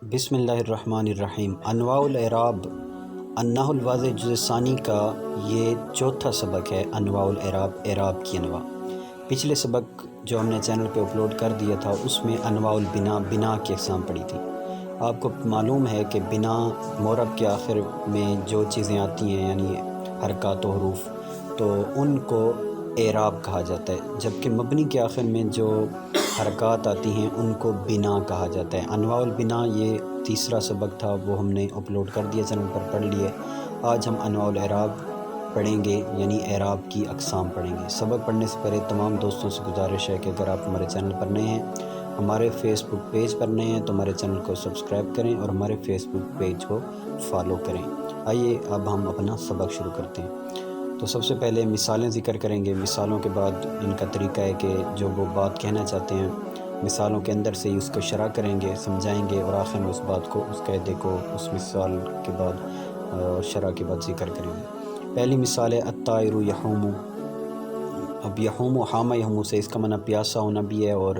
بسم اللہ الرحمن الرحیم۔ انواع الاعراب النحو الواضح جزء ثانی کا یہ چوتھا سبق ہے۔ انواع الاعراب، اعراب کی انواع۔ پچھلے سبق جو ہم نے چینل پہ اپلوڈ کر دیا تھا اس میں انواع البنا، بنا کی اقسام پڑھی تھی۔ آپ کو معلوم ہے کہ بنا مورب کے آخر میں جو چیزیں آتی ہیں یعنی حرکات و حروف، تو ان کو اعراب کہا جاتا ہے، جبکہ مبنی کے آخر میں جو حرکات آتی ہیں ان کو بنا کہا جاتا ہے۔ انواع البنا یہ تیسرا سبق تھا، وہ ہم نے اپلوڈ کر دیا، چینل پر پڑھ لیے۔ آج ہم انواع الاعراب پڑھیں گے، یعنی اعراب کی اقسام پڑھیں گے۔ سبق پڑھنے سے پہلے تمام دوستوں سے گزارش ہے کہ اگر آپ ہمارے چینل پر نئے ہیں، ہمارے فیس بک پیج پر نئے ہیں، تو ہمارے چینل کو سبسکرائب کریں اور ہمارے فیس بک پیج کو فالو کریں۔ آئیے اب ہم اپنا سبق شروع کرتے ہیں۔ تو سب سے پہلے مثالیں ذکر کریں گے۔ مثالوں کے بعد ان کا طریقہ ہے کہ جو وہ بات کہنا چاہتے ہیں مثالوں کے اندر سے ہی اس کو شرح کریں گے، سمجھائیں گے، اور آخر میں اس بات کو، اس قاعدے کو اس مثال کے بعد اور شرح کے بعد ذکر کریں گے۔ پہلی مثال ہے الطائر یحوم۔ اب یحوم، حامہ یحوم سے اس کا معنی پیاسا ہونا بھی ہے اور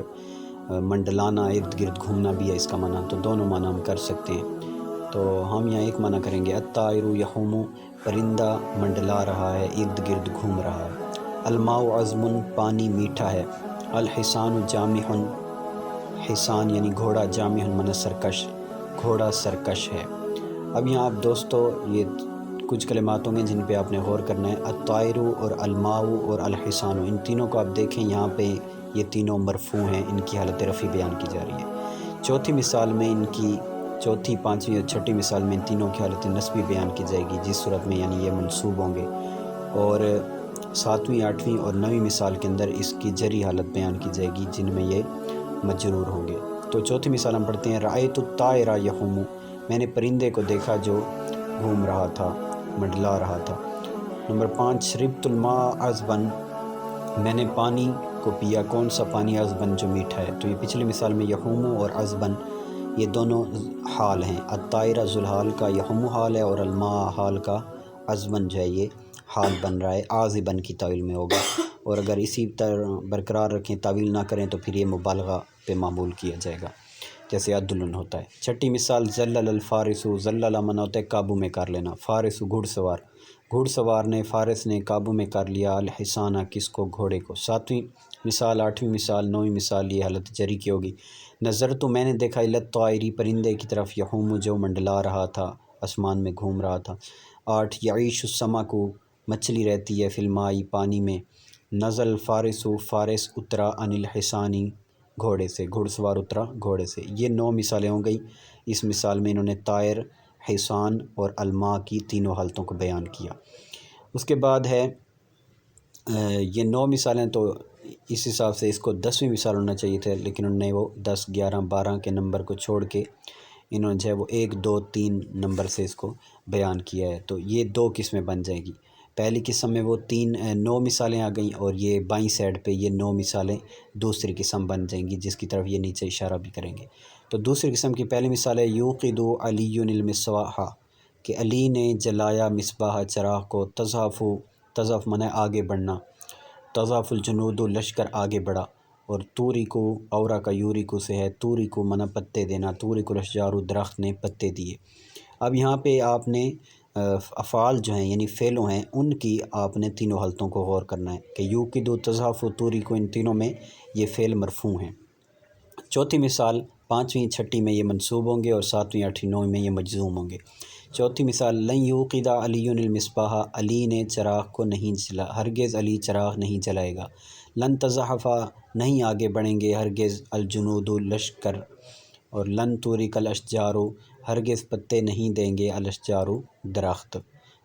منڈلانا، ارد گرد گھومنا بھی ہے اس کا معنی، تو دونوں معنی ہم کر سکتے ہیں۔ تو ہم یہاں ایک معنی کریں گے الطائر یحوم، پرندہ منڈلا رہا ہے، ارد گرد گھوم رہا ہے۔ الماء عذب، پانی میٹھا ہے۔ الحصان جامح، حصان یعنی گھوڑا، جامح معنی سرکش، گھوڑا سرکش ہے۔ اب یہاں آپ دوستو یہ کچھ کلمات ہوں گے جن پہ آپ نے غور کرنا ہے۔ الطائر اور الماء اور الحصان، ان تینوں کو آپ دیکھیں، یہاں پہ یہ تینوں مرفوع ہیں، ان کی حالت رفع بیان کی جا رہی ہے۔ چوتھی مثال میں ان کی، چوتھی، پانچویں اور چھٹی مثال میں ان تینوں کی حالت نصبی بیان کی جائے گی، جس صورت میں یعنی یہ منصوب ہوں گے، اور ساتویں، آٹھویں اور نویں مثال کے اندر اس کی جری حالت بیان کی جائے گی، جن میں یہ مجرور ہوں گے۔ تو چوتھی مثال ہم پڑھتے ہیں رأیت الطائر یحوم، میں نے پرندے کو دیکھا جو گھوم رہا تھا، منڈلا رہا تھا۔ نمبر 5 شربت الماء عذبا، میں نے پانی کو پیا، کون سا پانی؟ عذبا، جو میٹھا ہے۔ تو یہ پچھلی مثال میں یحوم اور عذبا یہ دونوں حال ہیں۔ الطائر ذوالحال کا یحوم حال ہے، اور الماء حال کا عذبا جو ہے یہ حال بن رہا ہے، عاذبا کی تاویل میں ہوگا، اور اگر اسی طرح برقرار رکھیں، تاویل نہ کریں، تو پھر یہ مبالغہ پہ معمول کیا جائے گا، جیسے عدل ہوتا ہے۔ چھٹی مثال زلل الفارس، زلل معنی ہوتا ہے قابو میں کر لینا، فارس گھڑ سوار، گھڑ سوار نے، فارس نے قابو میں کر لیا الحصانہ، کس کو؟ گھوڑے کو۔ ساتویں مثال، آٹھویں مثال، نویں مثال یہ حالت جری کی ہوگی۔ نظر تو میں نے دیکھا الی الطائر، پرندے کی طرف، یحوم جو منڈلا رہا تھا، آسمان میں گھوم رہا تھا۔ 8 یعیش السمک، مچھلی رہتی ہے، فی الماء پانی میں۔ نزل الفارس، فارس اترا، عن الحصان گھوڑے سے، گھڑ سوار اترا گھوڑے سے۔ یہ 9 مثالیں ہو گئی۔ اس مثال میں انہوں نے طائر، حصان اور الماء کی تینوں حالتوں کو بیان کیا۔ اس کے بعد ہے یہ 9 مثالیں، تو اس حساب سے اس کو 10ویں مثال ہونا چاہیے تھا، لیکن انہوں نے وہ 10، 11، 12 کے نمبر کو چھوڑ کے انہوں نے جو ہے وہ 1، 2، 3 نمبر سے اس کو بیان کیا ہے، تو یہ 2 قسمیں بن جائیں گی۔ پہلی قسم میں وہ 9 مثالیں آ گئیں، اور یہ بائیں سائڈ پہ یہ 9 مثالیں دوسری قسم بن جائیں گی، جس کی طرف یہ نیچے اشارہ بھی کریں گے۔ تو دوسری قسم کی پہلی مثال ہے یوقد علی المصباح، کہ علی نے جلایا مصباح، چراغ کو۔ تزحف، تزحف معنی آگے بڑھنا، تزحف الجنود، لشکر آگے بڑھا۔ اور توریکو، اورا کا یوریکو سے ہے، توریکو معنی پتے دینا، توریکو الاشجار، درخت نے پتے دیے۔ اب یہاں پہ آپ نے افعال جو ہیں یعنی فعلوں ہیں، ان کی آپ نے تینوں حالتوں کو غور کرنا ہے کہ یوقد، تزحف، توریکو، ان تینوں میں یہ فعل مرفوع ہیں۔ چوتھی مثال، پانچویں، چھٹی میں یہ منصوب ہوں گے، اور ساتویں، آٹھویں، نویں میں یہ مجزوم ہوں گے۔ چوتھی مثال لن یوقد علی المصباح، علی نے چراغ کو نہیں جلا، ہرگز علی چراغ نہیں جلائے گا۔ لن تزحف، نہیں آگے بڑھیں گے ہرگز، الجنود، لشکر۔ اور لن توریک الاشجار، ہرگز پتے نہیں دیں گے، الاشجار، درخت۔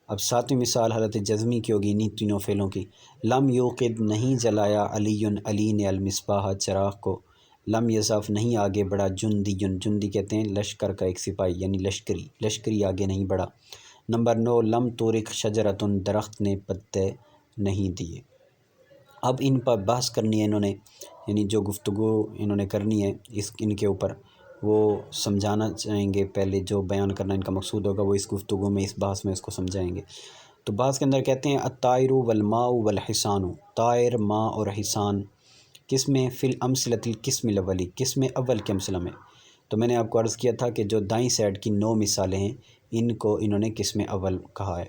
اب ساتویں مثال حالت جزمی کی ہوگی انہی تینوں فعلوں کی۔ لم یوقد، نہیں جلایا، علی، علی نے، المصباح، چراغ کو۔ لم یزحف، نہیں آگے بڑھا، جندی، جندی کہتے ہیں لشکر کا ایک سپاہی، یعنی لشکری، لشکری آگے نہیں بڑھا۔ نمبر 9 لم تورک شجرۃ، درخت نے پتے نہیں دیے۔ اب ان پر بحث کرنی ہے انہوں نے، یعنی جو گفتگو انہوں نے کرنی ہے ان کے اوپر، وہ سمجھانا چاہیں گے، پہلے جو بیان کرنا ان کا مقصود ہوگا وہ اس گفتگو میں، اس بحث میں اس کو سمجھائیں گے۔ تو بحث کے اندر کہتے ہیں الطائر والماء والحصان، طائر، ماء اور حصان، کس میں؟ فی الامثلۃ القسم الاولی، قسم اول کے امثلہ میں۔ تو میں نے آپ کو عرض کیا تھا کہ جو دائیں سائڈ کی 9 مثالیں ہیں ان کو انہوں نے قسم اول کہا ہے۔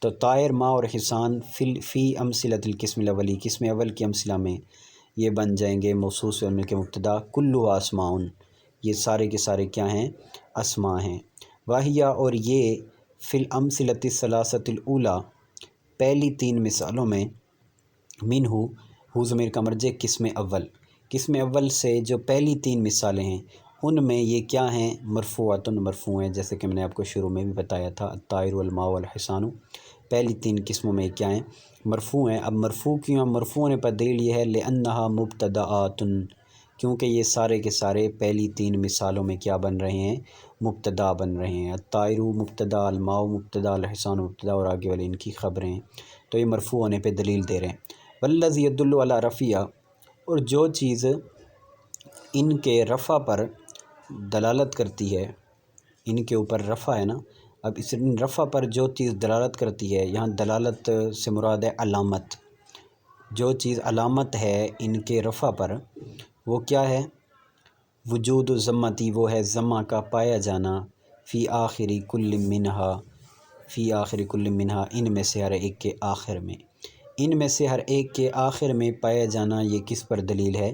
تو طائر، ماء اور حصان فی امثلۃ القسم الاولی، قسم اول کی امثلہ میں یہ بن جائیں گے موصوف سے کے مبتدا، کلُّ اسماء، یہ سارے کے سارے کیا ہیں؟ اسماء ہیں۔ واہیا، اور یہ فی الامثلۃ الثلاثۃ الاولیٰ، پہلی 3 مثالوں میں، منہ، ہو ضمیر کا مرجع قسم اول، قسم اول سے جو پہلی 3 مثالیں ہیں ان میں یہ کیا ہیں؟ مرفوعۃ، مرفوع ہیں، جیسے کہ میں نے آپ کو شروع میں بھی بتایا تھا، الطائر والماء والحصان، پہلی 3 قسموں میں کیا ہیں؟ مرفوع ہیں۔ اب مرفوع کیوں؟ مرفوع ہونے پر دلیل یہ ہے لأنہا مبتدآت، کیونکہ یہ سارے کے سارے پہلی 3 مثالوں میں کیا بن رہے ہیں؟ مبتدا بن رہے ہیں۔ الطائر مبتدا، الماء مبتدا، الحصان مبتدا، اور آگے والے ان کی خبریں ہیں، تو یہ مرفوع ہونے پہ دلیل دے رہے ہیں۔ والذی یدل علی رفعہ، اور جو چیز ان کے رفع پر دلالت کرتی ہے، ان کے اوپر رفع ہے نا، اب اس رفع پر جو چیز دلالت کرتی ہے، یہاں دلالت سے مراد ہے علامت، جو چیز علامت ہے ان کے رفع پر وہ کیا ہے؟ وجود الضمتی، وہ ہے ضمہ کا پایا جانا، فی آخری کل منہا، فی آخری کل منہا، ان میں سے ہر ایک کے آخر میں، ان میں سے ہر ایک کے آخر میں پایا جانا، یہ کس پر دلیل ہے؟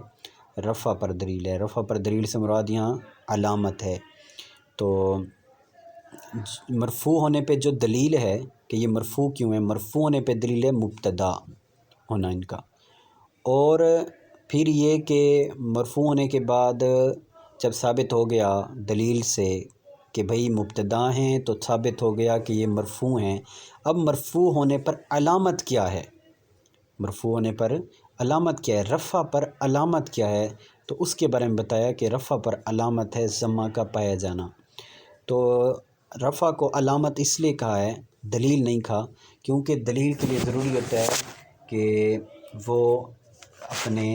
رفع پر دلیل ہے۔ رفع پر دلیل سے مراد یہاں علامت ہے۔ تو مرفوع ہونے پہ جو دلیل ہے کہ یہ مرفوع کیوں ہے، مرفوع ہونے پہ دلیل ہے مبتدا ہونا ان کا، اور پھر یہ کہ مرفوع ہونے کے بعد جب ثابت ہو گیا دلیل سے کہ بھئی مبتدا ہیں تو ثابت ہو گیا کہ یہ مرفوع ہیں۔ اب مرفوع ہونے پر علامت کیا ہے؟ مرفوع ہونے پر علامت کیا ہے؟ رفع پر علامت کیا ہے؟ تو اس کے بارے میں بتایا کہ رفع پر علامت ہے ضمہ کا پایا جانا۔ تو رفع کو علامت اس لیے کہا ہے، دلیل نہیں کہا، کیونکہ دلیل کے لیے ضروری ہوتا ہے کہ وہ اپنے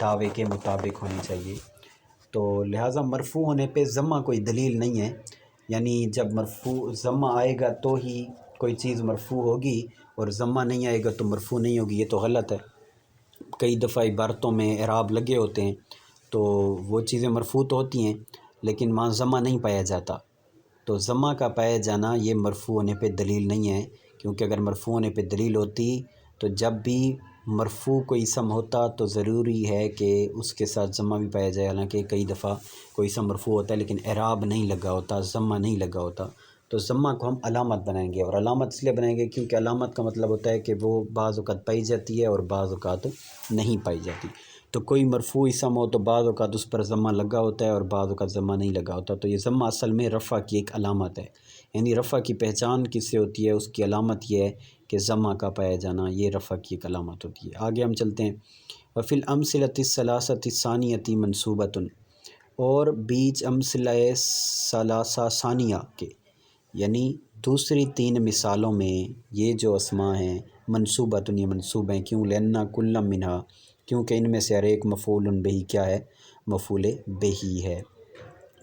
دعوے کے مطابق ہونی چاہیے، تو لہٰذا مرفوع ہونے پہ ضمہ کوئی دلیل نہیں ہے، یعنی جب مرفوع ضمہ آئے گا تو ہی کوئی چیز مرفوع ہوگی، اور ضمہ نہیں آئے گا تو مرفوع نہیں ہوگی، یہ تو غلط ہے۔ کئی دفعہ عبارتوں میں اعراب لگے ہوتے ہیں تو وہ چیزیں مرفوع تو ہوتی ہیں لیکن وہاں ضمہ نہیں پایا جاتا، تو ضمہ کا پایا جانا یہ مرفوع ہونے پہ دلیل نہیں ہے، کیونکہ اگر مرفوع ہونے پہ دلیل ہوتی تو جب بھی مرفوع کوئی اسم ہوتا تو ضروری ہے کہ اس کے ساتھ ضمہ بھی پایا جائے، حالانکہ کئی دفعہ کوئی اسم مرفوع ہوتا ہے لیکن اعراب نہیں لگا ہوتا، ضمہ نہیں لگا ہوتا، تو ضمہ کو ہم علامت بنائیں گے، اور علامت اس لیے بنائیں گے کیونکہ علامت کا مطلب ہوتا ہے کہ وہ بعض اوقات پائی جاتی ہے اور بعض اوقات نہیں پائی جاتی۔ تو کوئی مرفوع اسم ہو تو بعض اوقات اس پر ضمہ لگا ہوتا ہے اور بعض اوقات ضمہ نہیں لگا ہوتا، تو یہ ضمہ اصل میں رفع کی ایک علامت ہے، یعنی رفع کی پہچان کس سے ہوتی ہے؟ اس کی علامت یہ ہے کہ ضمہ کا پایا جانا، یہ رفع کی ایک علامت ہوتی ہے۔ آگے ہم چلتے ہیں، وفی الامثلۃ الثلاثۃ الثانیۃ منصوبۃ، اور بیچ امثلہ ثلاثہ ثانیہ کے، یعنی دوسری 3 مثالوں میں یہ جو اسماء ہیں منصوبۃ، یہ منصوب ہیں، کیوں؟ لأن کل منہا، کیونکہ ان میں سے ہر ایک مفعول بہ کیا ہے؟ مفعول بہ ہے،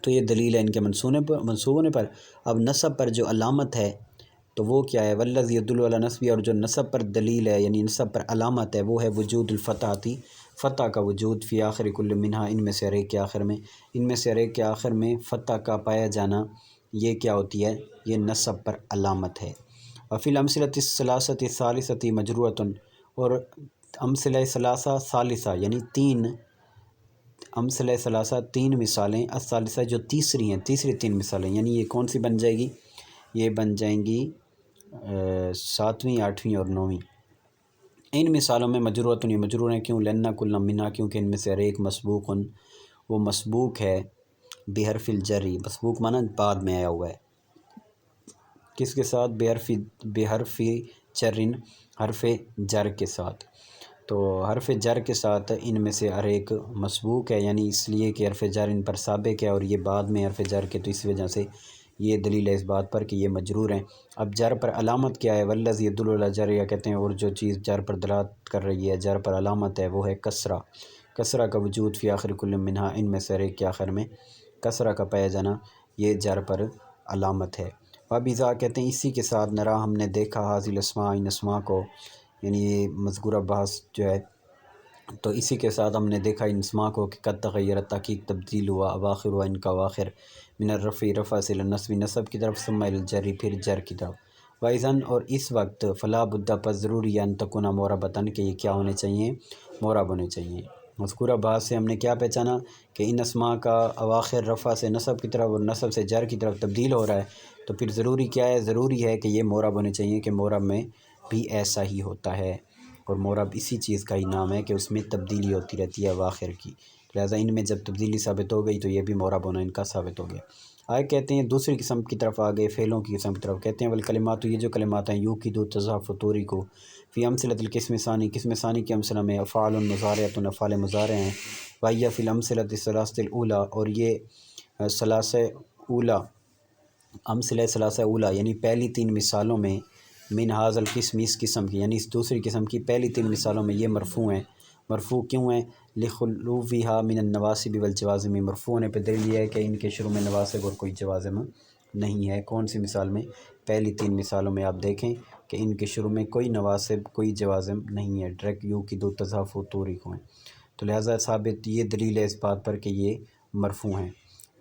تو یہ دلیل ہے ان کے منصوب ہونے پر۔ اب نصب پر جو علامت ہے تو وہ کیا ہے؟ والذی یدل علی نصبہ، اور جو نصب پر دلیل ہے یعنی نصب پر علامت ہے وہ ہے وجود الفتحۃ، فتح کا وجود، فی آخر کل منہا، ان میں سے ہر ایک کے آخر میں، ان میں سے ہر ایک کے آخر میں فتح کا پایا جانا، یہ کیا ہوتی ہے؟ یہ نصب پر علامت ہے۔ وفی الامثلۃ الثلاثۃ الثالثۃ مجروۃ، اور امثلہ ثلاثہ ثالثہ یعنی 3 امثلہ ثلاثہ 3 مثالیں، الثالثہ جو تیسری ہیں، تیسری 3 مثالیں، یعنی یہ کون سی بن جائے گی؟ یہ بن جائیں گی 7ویں، 8ویں اور 9ویں۔ ان مثالوں میں مجروۃ، یہ مجرور ہیں، کیوں؟ لأن کل منہا، کیونکہ ان میں سے ہر ایک مسبوق، وہ مسبوق ہے بحرف الجر، مسبوق مانا بعد میں آیا ہوا ہے، کس کے ساتھ؟ بحرف جر، حرف جر کے ساتھ، تو حرف جر کے ساتھ ان میں سے ہر ایک مسبوق ہے، یعنی اس لیے کہ حرف جر ان پر سابق ہے اور یہ بعد میں حرف جر کے، تو اس وجہ سے یہ دلیل ہے اس بات پر کہ یہ مجرور ہیں۔ اب جر پر علامت کیا ہے؟ والذی یدل علی جر، یا کہتے ہیں اور جو چیز جر پر دلالت کر رہی ہے، جر پر علامت ہے، وہ ہے کسرہ، کسرہ کا وجود، فی آخر کل منہا، ان میں سے ہر ایک کے آخر میں کسرہ کا پایا جانا، یہ جر پر علامت ہے۔ وبذا، کہتے ہیں اسی کے ساتھ، نرا ہم نے دیکھا، حاضر الاسماء، ان اسماء کو، یعنی یہ مذکورہ بحث جو ہے تو اسی کے ساتھ ہم نے دیکھا ان اسما کو کہ قد تغیرت، تحقیق تبدیل ہوا، اواخر ہوا ان کا اواخر، من الرفع رفع سے النصب نصب کی طرف، ثم الی الجر پھر جر کی طرف، وائزن اور اس وقت، فلا بد پس ضروری ہے، ان تکونا موربتن کہ یہ کیا ہونے چاہیے، مورب ہونے چاہیے۔ مذکورہ بات سے ہم نے کیا پہچانا کہ ان اسما کا اواخر رفع سے نصب کی طرف اور نصب سے جر کی طرف تبدیل ہو رہا ہے، تو پھر ضروری کیا ہے، ضروری ہے کہ یہ مورب ہونے چاہیے، کہ مورب میں بھی ایسا ہی ہوتا ہے، اور مورب اسی چیز کا ہی نام ہے کہ اس میں تبدیلی ہوتی رہتی ہے اواخر کی، لہٰذا ان میں جب تبدیلی ثابت ہو گئی تو یہ بھی مورب ہونا ان کا ثابت ہو گیا۔ آگے کہتے ہیں دوسری قسم کی طرف آگے، فعلوں کی قسم کی طرف، کہتے ہیں والکلمات، یہ جو کلمات ہیں، یو کی دو تضعف توری کو، فی امثلۃ القسم ثانی، قسم ثانی کے امثلہ میں، افعال مضارعۃ، افعال مضارع ہیں، وہی فی الامثلۃ الثلاثۃ الاولی، اور یہ ثلاثہ اولی، امثلہ ثلاثہ اولی یعنی پہلی تین مثالوں میں، من ھذا القسم، اس قسم کی یعنی اس دوسری قسم کی پہلی تین مثالوں میں یہ مرفوع ہیں۔ مرفوع کیوں ہیں؟ لخلوفھا من النواصب والجوازم، مرفوع ہونے پہ دلیل یہ ہے کہ ان کے شروع میں نواصب اور کوئی جوازم نہیں ہے۔ کون سی مثال میں؟ پہلی تین مثالوں میں آپ دیکھیں کہ ان کے شروع میں کوئی نواصب کوئی جوازم نہیں ہے، ڈائریکٹ یو کی دو تضعف و توری کو ہیں، تو لہٰذا ثابت یہ دلیل ہے اس بات پر کہ یہ مرفوع ہیں۔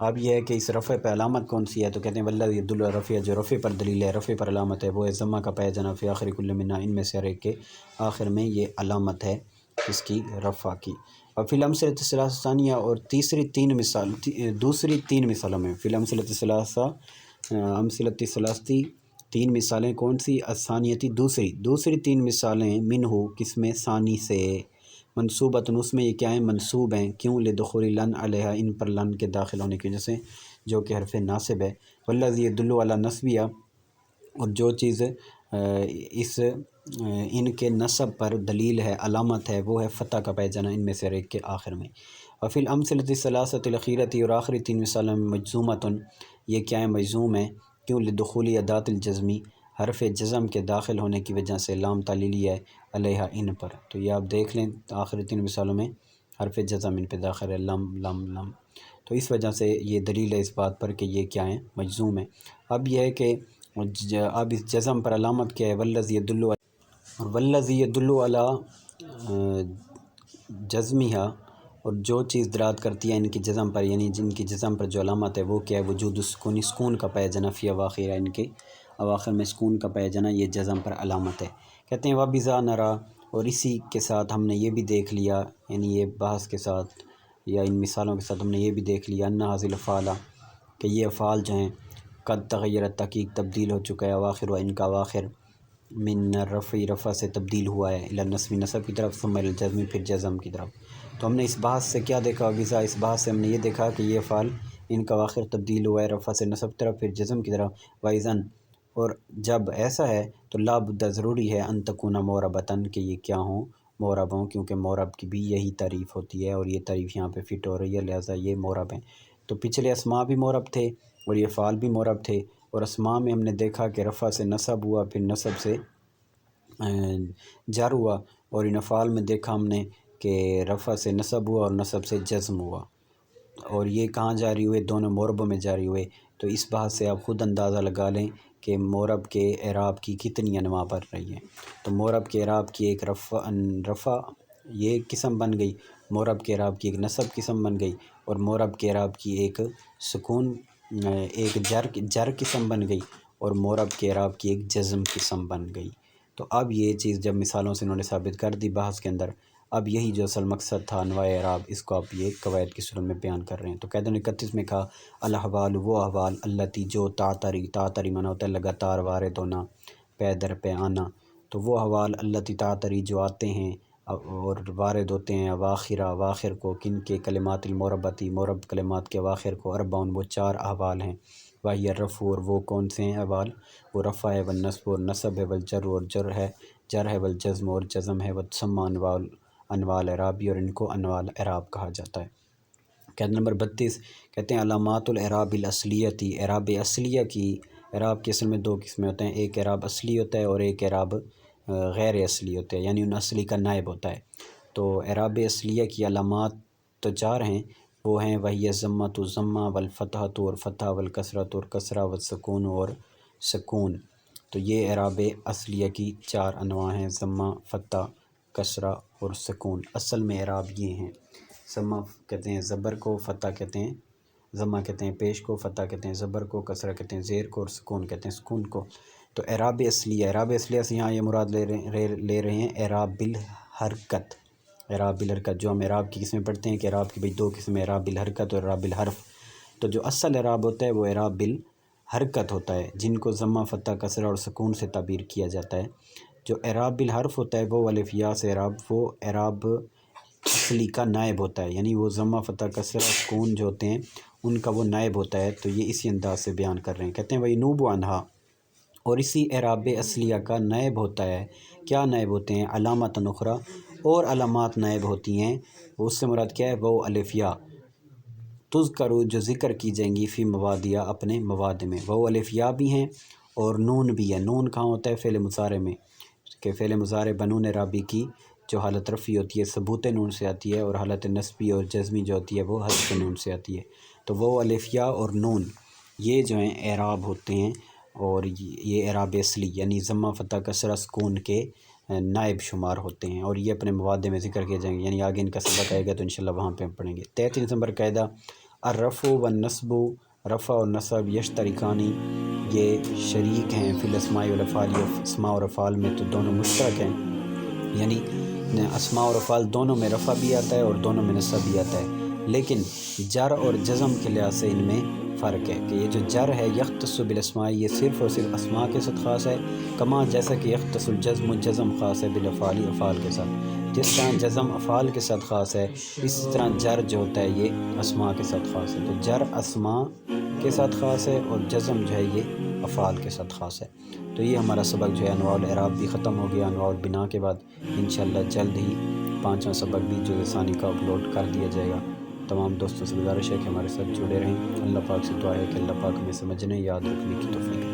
اب یہ ہے کہ اس رفع پہ علامت کون سی ہے، تو کہتے ہیں والذی یدل علی الرفع، جو رفع پر دلیل ہے، رفع پر علامت ہے، وہ ہے ضمہ کا پایا جانا فی آخر کل منہا، ان میں سے ہر ایک کے آخر میں یہ علامت ہے اس کی، رفع کی۔ اور فی الامثلۃ الثلاثۃ الثانیہ، اور دوسری تین مثالوں میں، فی الامثلۃ الثلاثہ، امثلۃ الثلاثتی، تین مثالیں کون سی، الثانیتی، دوسری تین مثالیں، منہ قسم ثانی سے، منصوبۃ، اس میں یہ کیا ہیں، منصوب ہیں، کیوں، لدخول لن علیہا، ان پر لن کے داخل ہونے کی وجہ سے، جو کہ حرف ناصب ہے، والذی یدل علی نصبیہ، اور جو چیز ان کے نصب پر دلیل ہے، علامت ہے، وہ ہے فتح کا پایا جانا ان میں سے ہر ایک کے آخر میں۔ اور فی الامثلۃ الثلاثۃ الاخیرۃ، اور آخری تین مثالوں میں، مجزومۃ، یہ کیا ہے، مجزوم ہے، کیوں، لدخول ادات الجزمی، حرف جزم کے داخل ہونے کی وجہ سے، لام تعلیلی ہے، علیہا، ان پر، تو یہ آپ دیکھ لیں آخری تین مثالوں میں حرف جزم ان پہ داخل ہے، لم لم لم، تو اس وجہ سے یہ دلیل ہے اس بات پر کہ یہ کیا ہیں، مجزوم ہے۔ اب یہ ہے کہ اب اس جزم پر علامت کیا ہے، والذی یدل، اور والذی یدل علی جزمہا، اور جو چیز دلالت کرتی ہے ان کی جزم پر، یعنی جن کی جزم پر جو علامت ہے وہ کیا ہے، وجود السکون، سکون کا پایا جانا، فی اواخر، ان کے اواخر میں سکون کا پایا جانا، یہ جزم پر علامت ہے۔ کہتے ہیں وبذا نرا، اور اسی کے ساتھ ہم نے یہ بھی دیکھ لیا، یعنی یہ بحث کے ساتھ یا ان مثالوں کے ساتھ ہم نے یہ بھی دیکھ لیا، ان ھذی الافعال، کہ یہ افعال جو ہیں، قد تغیرت، تحقیق تبدیل ہو چکا ہے، اواخر و ان کا اواخر، من الرفع رفع سے تبدیل ہوا ہے، الی النصب نصب کی طرف، ثم الی الجزم پھر جزم کی طرف۔ تو ہم نے اس بحث سے کیا دیکھا، وبذا، اس بحث سے ہم نے یہ دیکھا کہ یہ افعال ان کا اواخر تبدیل ہوا ہے، رفع سے نصب کی طرف پھر جزم کی طرف، وَإِذًا، اور جب ایسا ہے تو لا بد، ضروری ہے، ان تکونا موربتن، کہ یہ کیا ہوں، مورب ہوں، کیونکہ مورب کی بھی یہی تعریف ہوتی ہے، اور یہ تعریف یہاں پہ فٹ ہو رہی ہے، لہٰذا یہ مورب ہیں۔ تو پچھلے اسماء بھی مورب تھے اور یہ افعال بھی مورب تھے، اور اسماء میں ہم نے دیکھا کہ رفع سے نصب ہوا، پھر نصب سے جر ہوا، اور ان افعال میں دیکھا ہم نے کہ رفع سے نصب ہوا اور نصب سے جزم ہوا، اور یہ کہاں جاری ہوئے، دونوں موربوں میں جاری ہوئے۔ تو اس بات سے آپ خود اندازہ لگا لیں کہ مورب کے اعراب کی کتنی انواع بن رہی ہیں۔ تو مورب کے اعراب کی ایک رفع یہ قسم بن گئی، مورب کے اعراب کی ایک نصب قسم بن گئی، اور مورب کے اعراب کی ایک سکون، ایک جر قسم بن گئی، اور مورب کے اعراب کی ایک جزم قسم بن گئی۔ تو اب یہ چیز جب مثالوں سے انہوں نے ثابت کر دی بحث کے اندر، اب یہی جو اصل مقصد تھا انواع اعراب، اس کو آپ یہ قواعد کی صورت میں بیان کر رہے ہیں۔ تو قاعدہ 31 میں کہا الاحوال، وہ احوال، التی، جو تعتری مانا ہوتا ہے لگاتار، وارد ہونا، پے در پہ آنا، تو وہ احوال، التی، تعتری، جو آتے ہیں اور وارد ہوتے ہیں، اواخر کو، کن کے، کلمات الموربتی، مورب کلمات کے اواخر کو، اربعون، وہ چار احوال ہیں، وہی الرفع، اور وہ کون سے ہیں احوال، وہ رفع ہے، والنصب، اور نصب ہے، والجر، اور جر ہے، والجزم، اور جزم ہے، وتسمى انواع الاعراب، اور ان کو انواع الاعراب کہا جاتا ہے۔ قاعدہ نمبر 32 کہتے ہیں علامات الاعراب الاصلیتی، اعراب اصلیہ کی، اعراب کی اصل میں دو قسمیں ہوتے ہیں، ایک اعراب اصلی ہوتا ہے اور ایک اعراب غیر اصلی ہوتا ہے، یعنی ان اصلی کا نائب ہوتا ہے۔ تو اعراب اصلیہ کی علامات تو چار ہیں، وہ ہیں وہی ضمۃ، ضمہ، والفتحۃ، اور فتح، والکسرۃ، اور کسرہ، والسکون، اور سکون۔ تو یہ اعراب اصلیہ کی چار انواع ہیں، ضمہ، فتح، کسرہ اور سکون اصل میں اعراب یہ ہیں۔ ضمہ کہتے ہیں زبر کو، فتح کہتے ہیں ضمہ کہتے ہیں پیش کو، فتح کہتے ہیں زبر کو، کسرہ کہتے ہیں زیر کو، اور سکون کہتے ہیں سکون کو۔ تو اعراب اصلیہ سے یہاں یہ مراد لے رہے ہیں اعراب بالحرکت۔ اعراب بالحرکت جو ہم اعراب کی قسمیں پڑھتے ہیں کہ اعراب کی دو قسمیں، اعراب بالحرکت اور اعراب بالحرف۔ تو جو اصل اعراب ہوتا ہے وہ اعراب بالحرکت ہوتا ہے، جن کو ضمہ، فتح، کسرہ اور سکون سے تعبیر کیا جاتا ہے۔ جو اعراب بالحرف ہوتا ہے وہ الف یا سے اعراب، وہ اعراب اصلی کا نائب ہوتا ہے، یعنی وہ ضمہ، فتح، کسرہ، سکون جو ہوتے ہیں ان کا وہ نائب ہوتا ہے۔ تو یہ اسی انداز سے بیان کر رہے ہیں، کہتے ہیں وَيَنُوبُ عَنْهَا، اور اسی اعراب اصلیہ کا نائب ہوتا ہے۔ کیا نائب ہوتے ہیں؟ علامات اخرى، اور علامات نائب ہوتی ہیں۔ وہ اس سے مراد کیا ہے؟ وہ الف یا تذکرو جو ذکر کی جائیں گی فی موادیا اپنے مواد میں، وہ الف یا بھی ہیں اور نون بھی ہے۔ نون کہاں ہوتا ہے؟ فعل مضارع میں، کہ فعل مضارع بنون اعرابی کی جو حالت رفعی ہوتی ہے ثبوت نون سے آتی ہے، اور حالت نصبی اور جزمی جو ہوتی ہے وہ حذف نون سے آتی ہے۔ تو وہ الف یا اور نون یہ جو ہیں اعراب ہوتے ہیں، اور یہ اعراب اصلی یعنی ضمہ، فتح، کسرہ، سکون کے نائب شمار ہوتے ہیں، اور یہ اپنے مواد میں ذکر کیے جائیں گے، یعنی آگے ان کا سبق آئے گا تو انشاءاللہ وہاں پہ ہم پڑھیں گے۔ 33 نمبر قاعدہ، الرفع والنصب، رفع اور نصب یشترکانی یہ شریک ہیں فی الاسماء والافعال، اسماء اور افعال میں تو دونوں مشترک ہیں، یعنی اسماء اور افعال دونوں میں رفع بھی آتا ہے اور دونوں میں نصب بھی آتا ہے، لیکن جر اور جزم کے لحاظ سے ان میں فرق ہے کہ یہ جو جر ہے یختص بالاسماء یہ صرف اور صرف اسماء کے ساتھ خاص ہے، کما جیسا کہ یختص الجزم جزم خاص ہے بالافعال افعال کے ساتھ، جس طرح جزم افعال کے ساتھ خاص ہے اسی طرح جر جو ہوتا ہے یہ اسماء کے ساتھ خاص ہے۔ تو جر اسماء کے ساتھ خاص ہے اور جزم جو ہے یہ افعال کے ساتھ خاص ہے۔ تو یہ ہمارا سبق جو ہے انواع الاعراب بھی ختم ہو گیا۔ انواع البناء کے بعد انشاءاللہ جلد ہی 5واں سبق بھی جزء ثانی کا اپلوڈ کر دیا جائے گا۔ تمام دوستوں سے گزارش ہے کہ ہمارے ساتھ جڑے رہیں۔ اللہ پاک سے دعا ہے کہ اللہ پاک ہمیں سمجھنے، یاد رکھنے کی توفیق دے۔